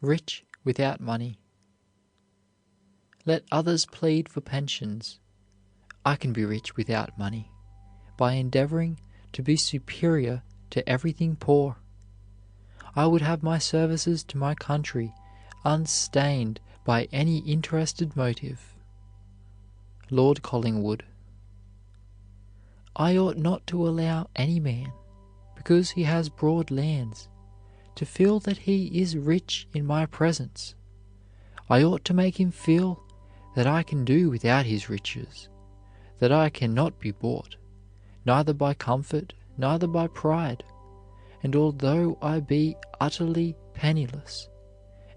rich without money. Let others plead for pensions. I can be rich without money, by endeavoring to be superior to everything poor. I would have my services to my country unstained by any interested motive. Lord Collingwood. I ought not to allow any man, because he has broad lands, to feel that he is rich in my presence. I ought to make him feel that I can do without his riches, that I cannot be bought, neither by comfort, neither by pride, and although I be utterly penniless,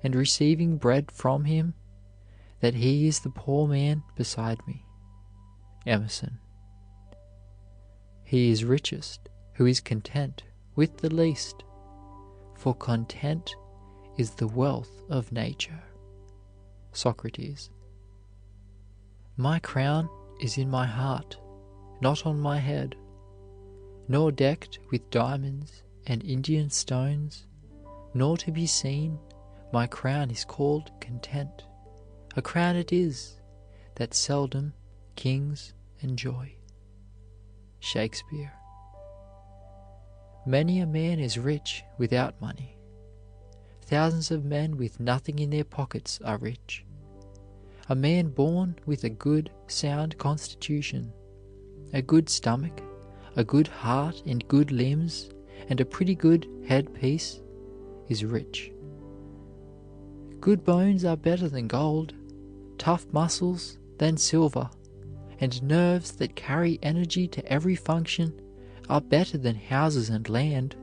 and receiving bread from him, that he is the poor man beside me. Emerson. He is richest who is content with the least, for content is the wealth of nature. Socrates. My crown is in my heart, not on my head, nor decked with diamonds and Indian stones, nor to be seen, my crown is called content. A crown it is, that seldom kings enjoy. Shakespeare. Many a man is rich without money. Thousands of men with nothing in their pockets are rich. A man born with a good, sound constitution, a good stomach, a good heart and good limbs, and a pretty good headpiece, is rich. Good bones are better than gold, tough muscles than silver, and nerves that carry energy to every function are better than houses and land.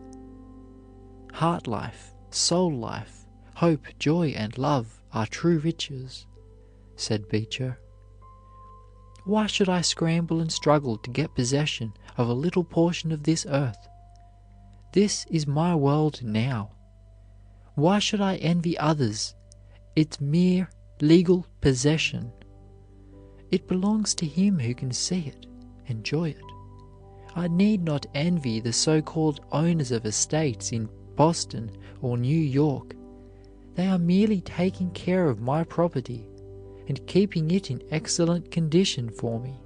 Heart life, soul life, hope, joy, and love are true riches, said Beecher. Why should I scramble and struggle to get possession of a little portion of this earth? This is my world now. Why should I envy others its mere legal possession? It belongs to him who can see it, enjoy it. I need not envy the so-called owners of estates in Boston or New York. They are merely taking care of my property and keeping it in excellent condition for me.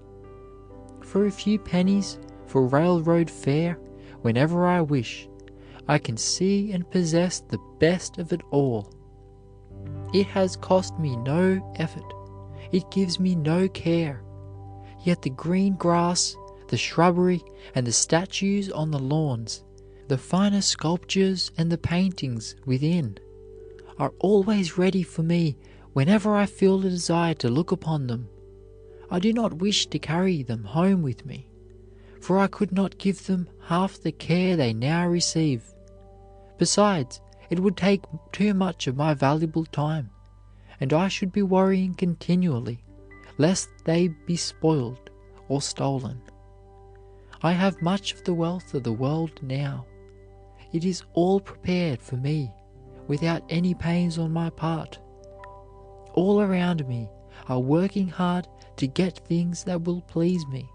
For a few pennies for railroad fare, whenever I wish, I can see and possess the best of it all. It has cost me no effort. It gives me no care. Yet the green grass, the shrubbery, and the statues on the lawns, the finer sculptures and the paintings within, are always ready for me whenever I feel a desire to look upon them. I do not wish to carry them home with me, for I could not give them half the care they now receive. Besides, it would take too much of my valuable time, and I should be worrying continually, lest they be spoiled or stolen. I have much of the wealth of the world now. It is all prepared for me, without any pains on my part. All around me are working hard to get things that will please me,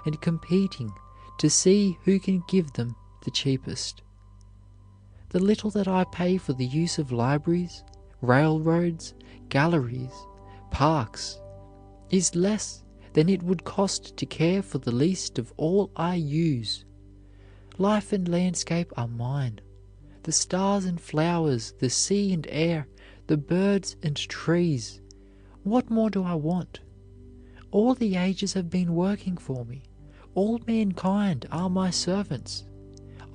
and competing to see who can give them the cheapest. The little that I pay for the use of libraries, railroads, galleries, parks, is less than it would cost to care for the least of all I use. Life and landscape are mine. The stars and flowers, the sea and air, the birds and trees. What more do I want? All the ages have been working for me. All mankind are my servants.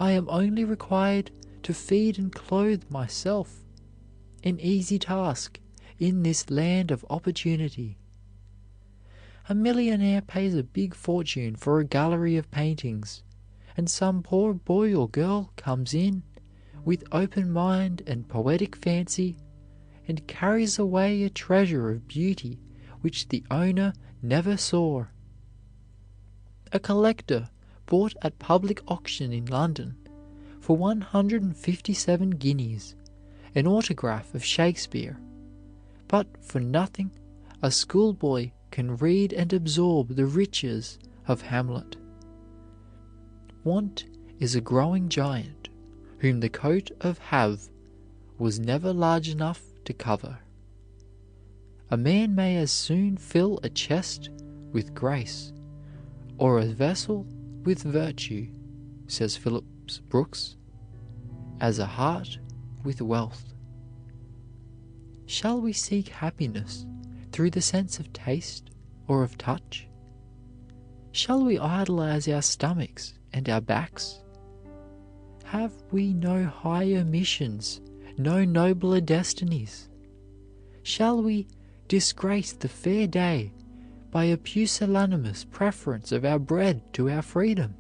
I am only required to feed and clothe myself. An easy task in this land of opportunity. A millionaire pays a big fortune for a gallery of paintings, and some poor boy or girl comes in with open mind and poetic fancy and carries away a treasure of beauty which the owner never saw. A collector bought at public auction in London for 157 guineas an autograph of Shakespeare, but for nothing a schoolboy can read and absorb the riches of Hamlet. Want is a growing giant, whom the coat of have was never large enough to cover. A man may as soon fill a chest with grace, or a vessel with virtue, says Phillips Brooks, as a heart with wealth. Shall we seek happiness through the sense of taste or of touch? Shall we idolize our stomachs and our backs? Have we no higher missions, no nobler destinies? Shall we disgrace the fair day by a pusillanimous preference of our bread to our freedom?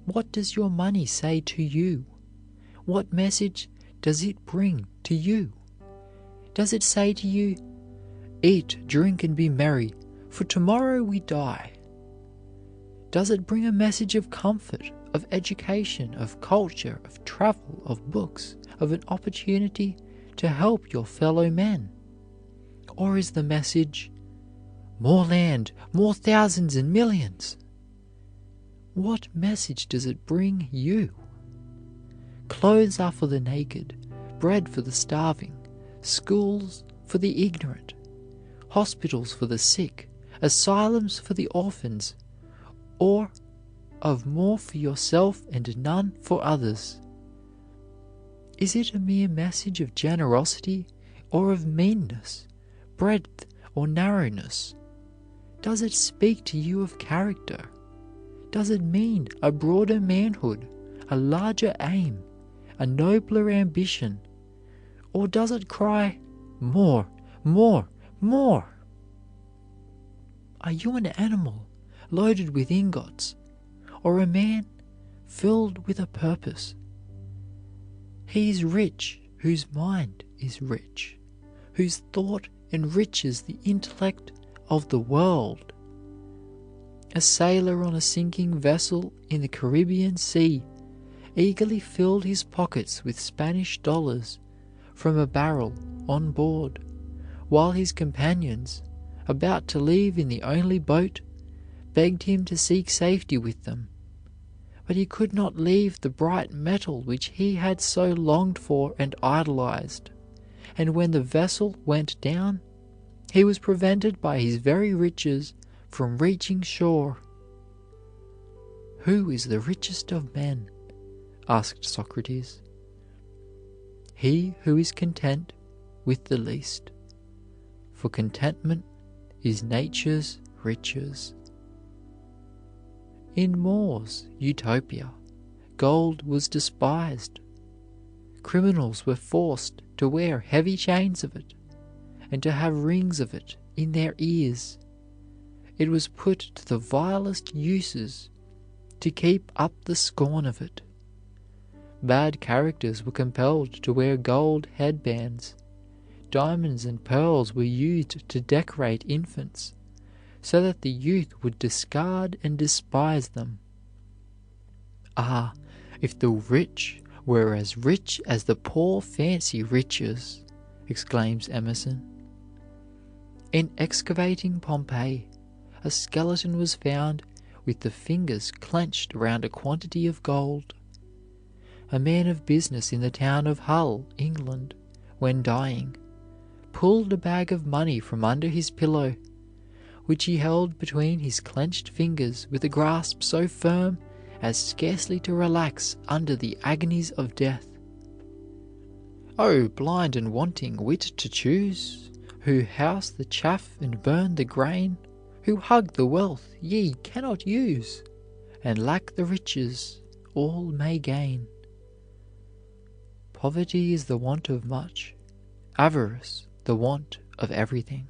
What does your money say to you? What message does it bring to you? Does it say to you, "Eat, drink, and be merry, for tomorrow we die"? Does it bring a message of comfort, of education, of culture, of travel, of books, of an opportunity to help your fellow men? Or is the message, more land, more thousands and millions? What message does it bring you? Clothes are for the naked, bread for the starving, schools for the ignorant, hospitals for the sick, asylums for the orphans, or of more for yourself and none for others? Is it a mere message of generosity or of meanness, breadth or narrowness? Does it speak to you of character? Does it mean a broader manhood, a larger aim, a nobler ambition? Or does it cry, more, more, more? Are you an animal loaded with ingots, or a man filled with a purpose? He is rich whose mind is rich, whose thought enriches the intellect of the world. A sailor on a sinking vessel in the Caribbean Sea eagerly filled his pockets with Spanish dollars from a barrel on board, while his companions, about to leave in the only boat, begged him to seek safety with them. But he could not leave the bright metal which he had so longed for and idolized, and when the vessel went down, he was prevented by his very riches from reaching shore. "Who is the richest of men?" asked Socrates. "He who is content with the least, for contentment is nature's riches." In More's Utopia, gold was despised. Criminals were forced to wear heavy chains of it, and to have rings of it in their ears. It was put to the vilest uses to keep up the scorn of it. Bad characters were compelled to wear gold headbands. Diamonds and pearls were used to decorate infants, so that the youth would discard and despise them. Ah, if the rich were as rich as the poor fancy riches, exclaims Emerson. In excavating Pompeii, a skeleton was found with the fingers clenched around a quantity of gold. A man of business in the town of Hull, England, when dying, pulled a bag of money from under his pillow, which he held between his clenched fingers with a grasp so firm as scarcely to relax under the agonies of death. "O blind and wanting wit to choose, who house the chaff and burn the grain, who hug the wealth ye cannot use, and lack the riches all may gain. Poverty is the want of much, avarice the want of everything."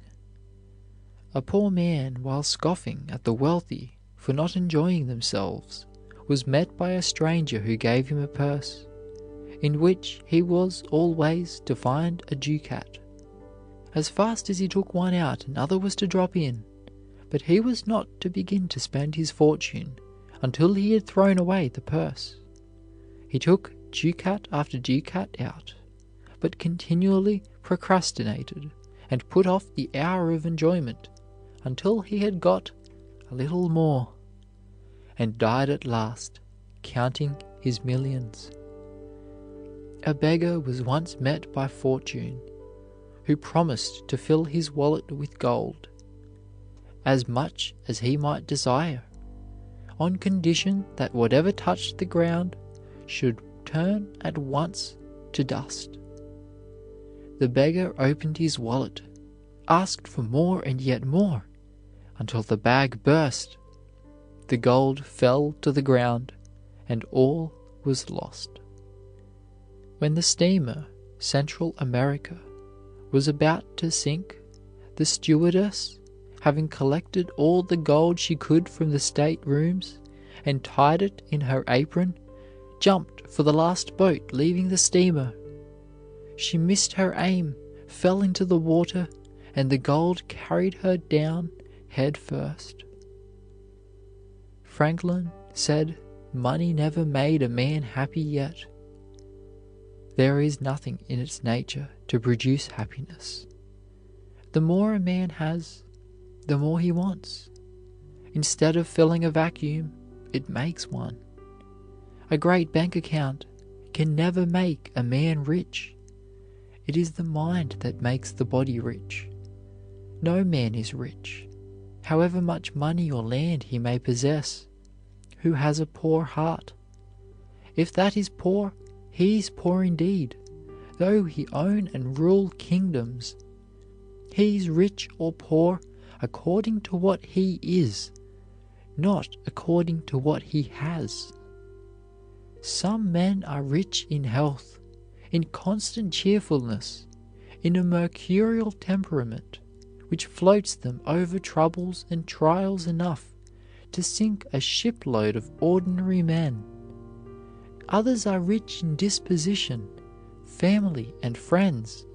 A poor man, while scoffing at the wealthy for not enjoying themselves, was met by a stranger who gave him a purse, in which he was always to find a ducat. As fast as he took one out, another was to drop in, but he was not to begin to spend his fortune until he had thrown away the purse. He took ducat after ducat out, but continually procrastinated and put off the hour of enjoyment until he had got a little more, and died at last, counting his millions. A beggar was once met by Fortune, who promised to fill his wallet with gold, as much as he might desire, on condition that whatever touched the ground should turn at once to dust. The beggar opened his wallet, asked for more and yet more, until the bag burst. The gold fell to the ground, and all was lost. When the steamer Central America was about to sink, the stewardess, having collected all the gold she could from the staterooms and tied it in her apron, jumped for the last boat leaving the steamer. She missed her aim, fell into the water, and the gold carried her down head first. Franklin said money never made a man happy yet. There is nothing in its nature to produce happiness. The more a man has, the more he wants. Instead of filling a vacuum, it makes one. A great bank account can never make a man rich. It is the mind that makes the body rich. No man is rich, however much money or land he may possess, who has a poor heart. If that is poor, he is poor indeed, though he own and rule kingdoms. He is rich or poor according to what he is, not according to what he has. Some men are rich in health, in constant cheerfulness, in a mercurial temperament, which floats them over troubles and trials enough to sink a shipload of ordinary men. Others are rich in disposition, family, and friends.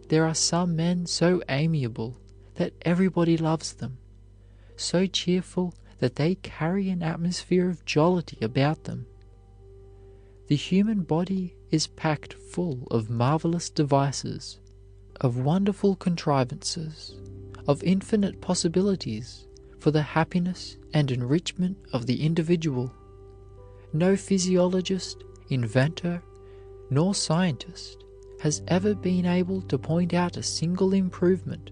There are some men so amiable that everybody loves them, so cheerful that they carry an atmosphere of jollity about them. The human body is packed full of marvelous devices, of wonderful contrivances, of infinite possibilities for the happiness and enrichment of the individual. No physiologist, inventor, nor scientist has ever been able to point out a single improvement,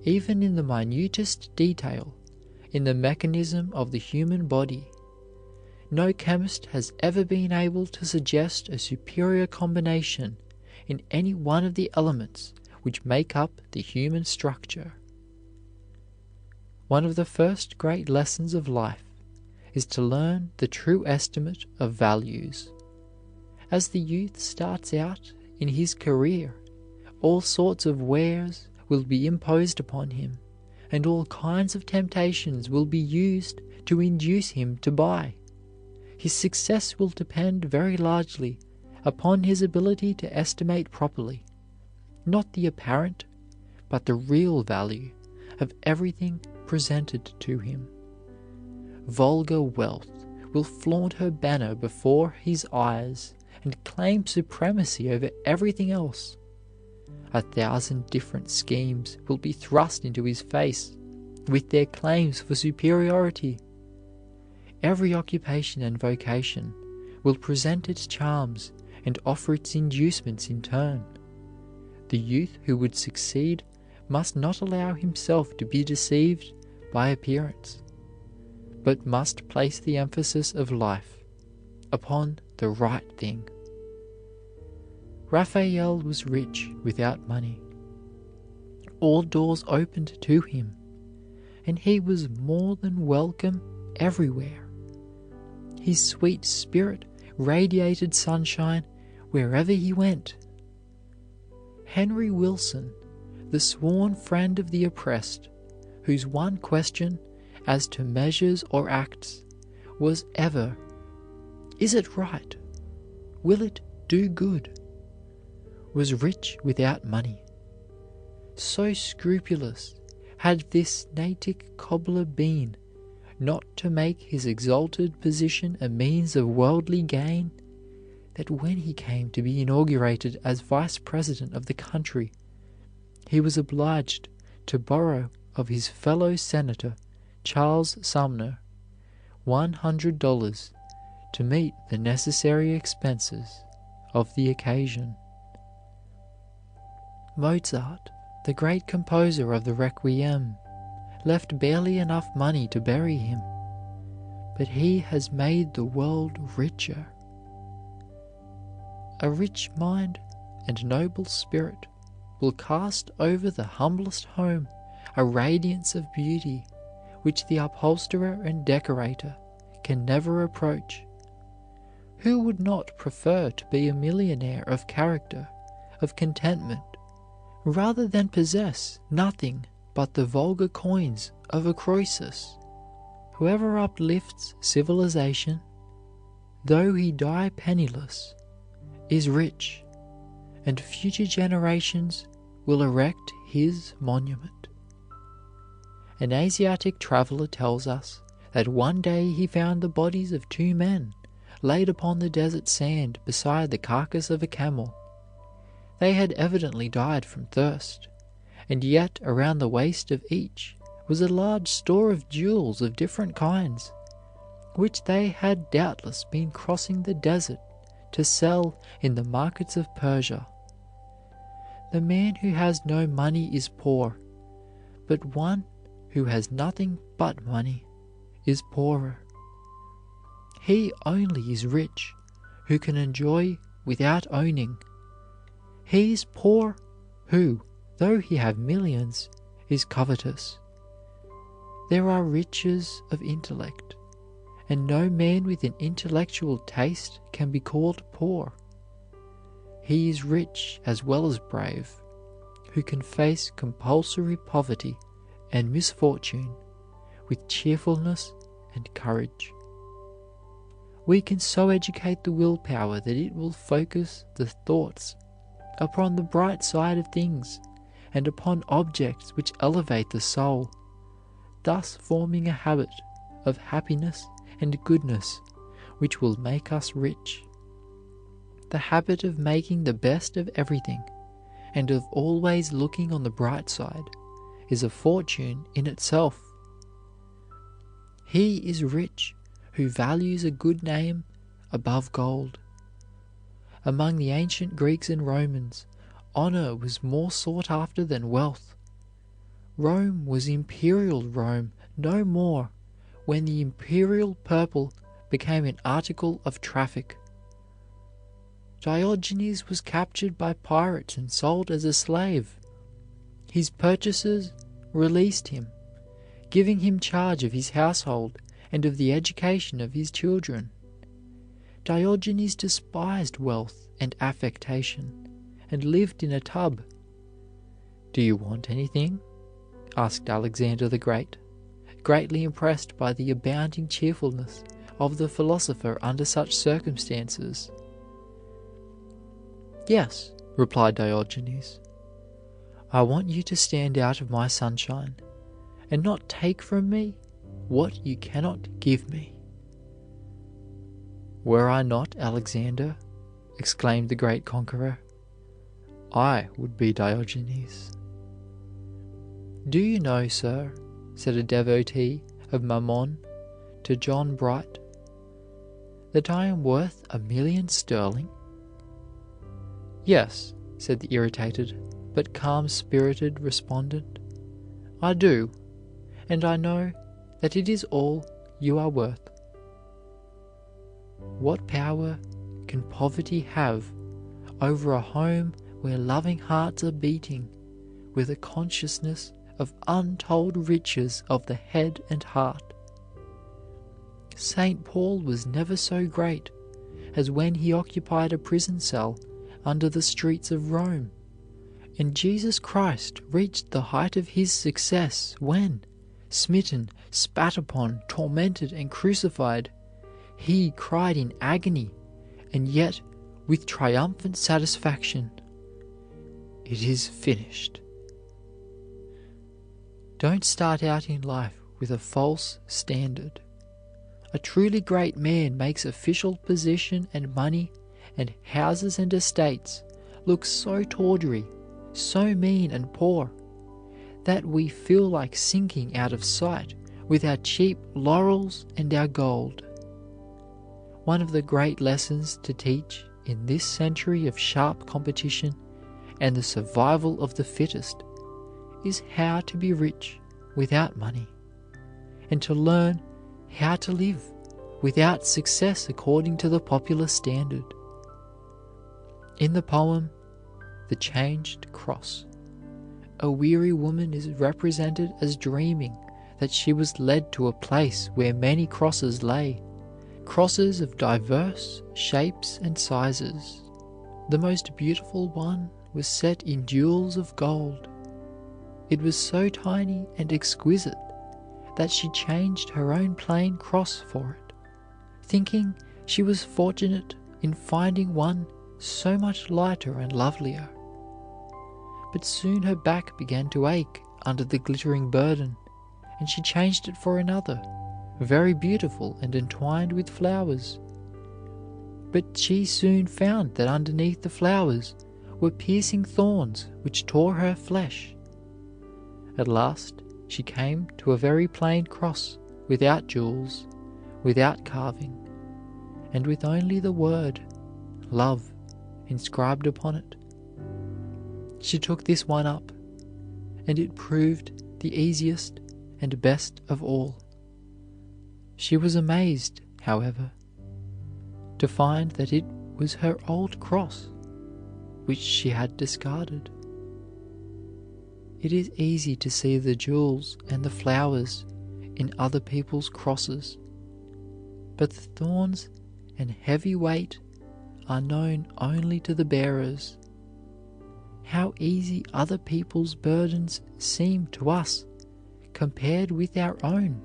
even in the minutest detail, in the mechanism of the human body. No chemist has ever been able to suggest a superior combination in any one of the elements which make up the human structure. One of the first great lessons of life is to learn the true estimate of values. As the youth starts out in his career, all sorts of wares will be imposed upon him, and all kinds of temptations will be used to induce him to buy. His success will depend very largely upon his ability to estimate properly, not the apparent, but the real value of everything presented to him. Vulgar wealth will flaunt her banner before his eyes and claim supremacy over everything else. 1,000 different schemes will be thrust into his face with their claims for superiority. Every occupation and vocation will present its charms and offer its inducements in turn. The youth who would succeed must not allow himself to be deceived by appearance, but must place the emphasis of life upon the right thing. Raphael was rich without money. All doors opened to him, and he was more than welcome everywhere. His sweet spirit radiated sunshine wherever he went. Henry Wilson, the sworn friend of the oppressed, whose one question as to measures or acts was ever, "Is it right? Will it do good?" was rich without money. So scrupulous had this Natick cobbler been not to make his exalted position a means of worldly gain, that when he came to be inaugurated as vice president of the country, he was obliged to borrow of his fellow senator, Charles Sumner, $100 to meet the necessary expenses of the occasion. Mozart, the great composer of the Requiem, left barely enough money to bury him, but he has made the world richer. A rich mind and noble spirit will cast over the humblest home a radiance of beauty which the upholsterer and decorator can never approach. Who would not prefer to be a millionaire of character, of contentment, rather than possess nothing but the vulgar coins of a Croesus? Whoever uplifts civilization, though he die penniless, is rich, and future generations will erect his monument. An Asiatic traveler tells us that one day he found the bodies of two men laid upon the desert sand beside the carcass of a camel. They had evidently died from thirst, and yet around the waist of each was a large store of jewels of different kinds, which they had doubtless been crossing the desert to sell in the markets of Persia. The man who has no money is poor, but one who has nothing but money is poorer. He only is rich who can enjoy without owning. He is poor who, though he have millions, is covetous. There are riches of intellect, and no man with an intellectual taste can be called poor. He is rich as well as brave, who can face compulsory poverty and misfortune with cheerfulness and courage. We can so educate the willpower that it will focus the thoughts upon the bright side of things and upon objects which elevate the soul, thus forming a habit of happiness and goodness which will make us rich. The habit of making the best of everything and of always looking on the bright side is a fortune in itself. He is rich who values a good name above gold. Among the ancient Greeks and Romans, honor was more sought after than wealth. Rome was imperial Rome no more when the imperial purple became an article of traffic. Diogenes was captured by pirates and sold as a slave. His purchasers released him, giving him charge of his household and of the education of his children. Diogenes despised wealth and affectation, and lived in a tub. "Do you want anything?" asked Alexander the Great, greatly impressed by the abounding cheerfulness of the philosopher under such circumstances. "Yes," replied Diogenes, "I want you to stand out of my sunshine, and not take from me what you cannot give me." "Were I not Alexander," exclaimed the great conqueror, "I would be Diogenes." "Do you know, sir," said a devotee of Mammon to John Bright, "that I am worth $1,000,000 sterling?" "Yes," said the irritated but calm-spirited respondent, "I do, and I know that it is all you are worth." What power can poverty have over a home where loving hearts are beating with a consciousness of untold riches of the head and heart? St. Paul was never so great as when he occupied a prison cell under the streets of Rome, and Jesus Christ reached the height of his success when, smitten, spat upon, tormented, and crucified, he cried in agony, and yet with triumphant satisfaction, "It is finished." Don't start out in life with a false standard. A truly great man makes official position and money and houses and estates look so tawdry, so mean and poor, that we feel like sinking out of sight with our cheap laurels and our gold. One of the great lessons to teach in this century of sharp competition and the survival of the fittest is how to be rich without money, and to learn how to live without success according to the popular standard. In the poem, The Changed Cross, a weary woman is represented as dreaming that she was led to a place where many crosses lay, crosses of diverse shapes and sizes. The most beautiful one was set in jewels of gold. It was so tiny and exquisite that she changed her own plain cross for it, thinking she was fortunate in finding one so much lighter and lovelier. But soon her back began to ache under the glittering burden, and she changed it for another, very beautiful and entwined with flowers. But she soon found that underneath the flowers were piercing thorns which tore her flesh. At last she came to a very plain cross, without jewels, without carving, and with only the word love inscribed upon it. She took this one up, and it proved the easiest and best of all. She was amazed, however, to find that it was her old cross, which she had discarded. It is easy to see the jewels and the flowers in other people's crosses, but the thorns and heavy weight are known only to the bearers. How easy other people's burdens seem to us compared with our own.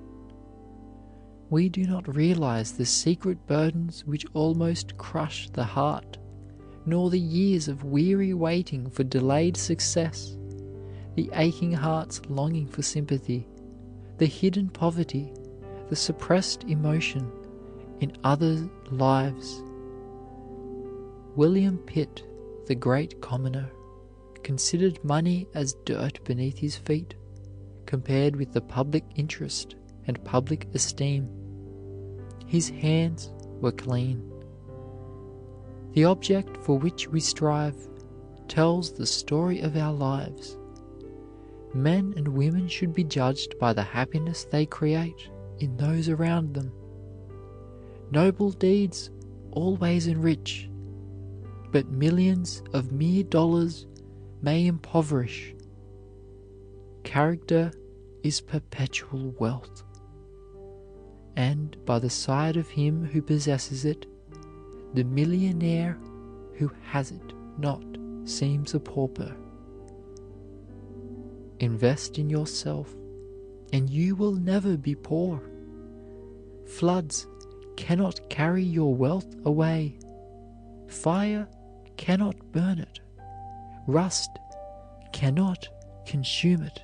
We do not realize the secret burdens which almost crush the heart, nor the years of weary waiting for delayed success, the aching heart's longing for sympathy, the hidden poverty, the suppressed emotion in others' lives. William Pitt, the great commoner, considered money as dirt beneath his feet, compared with the public interest and public esteem. His hands were clean. The object for which we strive tells the story of our lives. Men and women should be judged by the happiness they create in those around them. Noble deeds always enrich, but millions of mere dollars may impoverish. Character is perpetual wealth, and by the side of him who possesses it, the millionaire who has it not seems a pauper. Invest in yourself, and you will never be poor. Floods cannot carry your wealth away. Fire cannot burn it. Rust cannot consume it.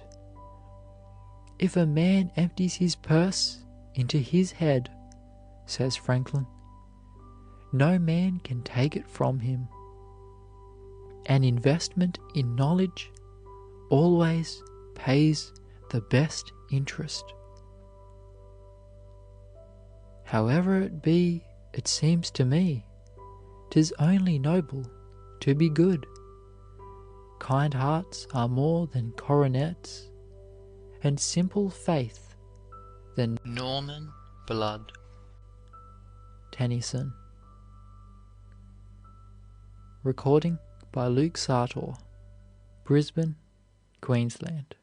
If a man empties his purse into his head, says Franklin, no man can take it from him. An investment in knowledge always pays the best interest. However it be, it seems to me, 'tis only noble to be good. Kind hearts are more than coronets, and simple faith than Norman blood. Tennyson. Recording by Luke Sartor, Brisbane, Queensland.